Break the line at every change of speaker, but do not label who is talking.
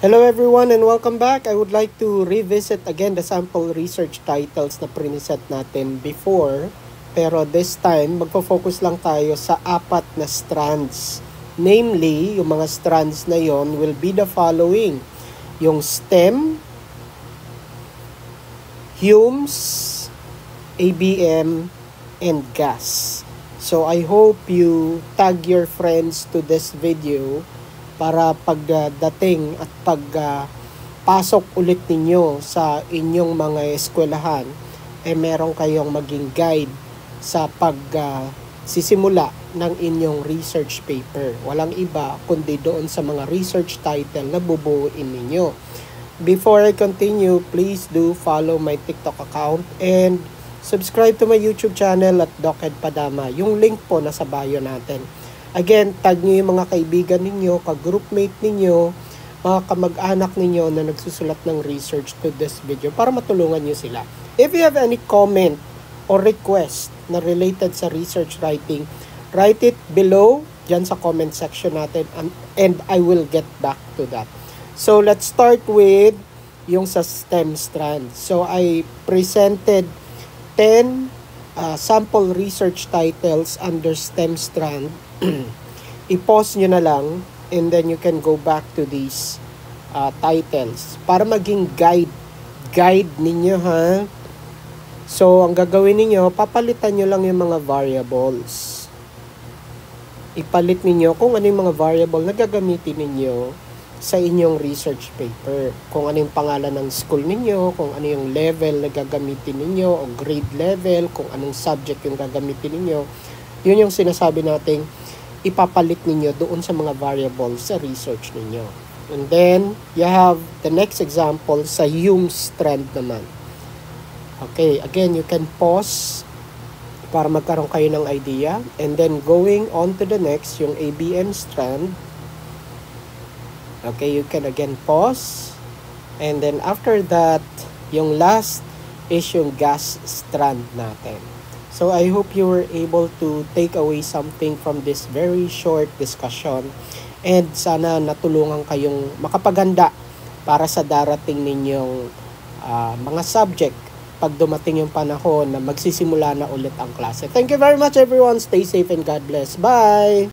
Hello everyone and welcome back. I would like to revisit again the sample research titles na priniset natin before. Pero this time, magpo-focus lang tayo sa apat na strands. Namely, yung mga strands na yon will be the following. Yung stem, humes, ABM, and gas. So I hope you tag your friends to this video para pagdating at pagpasok ulit ninyo sa inyong mga eskwelahan, meron kayong maging guide sa pagsisimula ng inyong research paper. Walang iba kundi doon sa mga research title na bubuuin ninyo. Before I continue, please do follow my TikTok account and subscribe to my YouTube channel at Doced Padama. Yung link po nasa bio natin. Again, tag nyo yung mga kaibigan ninyo, ka-groupmate ninyo, mga kamag-anak ninyo na nagsusulat ng research to this video para matulungan nyo sila. If you have any comment or request na related sa research writing, write it below dyan sa comment section natin and I will get back to that. So, let's start with yung sa stem strand. So, I presented 10 sample research titles under stem strand. I-pause nyo na lang and then you can go back to these titles para maging guide ninyo, ha. So ang gagawin niyo, papalitan nyo lang yung mga variables. Ipalit niyo kung ano yung mga variable na gagamitin ninyo sa inyong research paper. Kung ano yung pangalan ng school ninyo, kung ano yung level na gagamitin ninyo o grade level, kung anong subject yung gagamitin ninyo. Yun yung sinasabi nating ipapalit ninyo doon sa mga variables sa research ninyo. And then, you have the next example sa Hume strand naman. Okay, again, you can pause para magkaroon kayo ng idea. And then, going on to the next, yung ABM strand. Okay, you can again pause. And then, after that, yung last is yung gas strand natin. So, I hope you were able to take away something from this very short discussion. And sana natulungan kayong makapaganda para sa darating ninyong mga subject pag dumating yung panahon na magsisimula na ulit ang klase. Thank you very much everyone. Stay safe and God bless. Bye!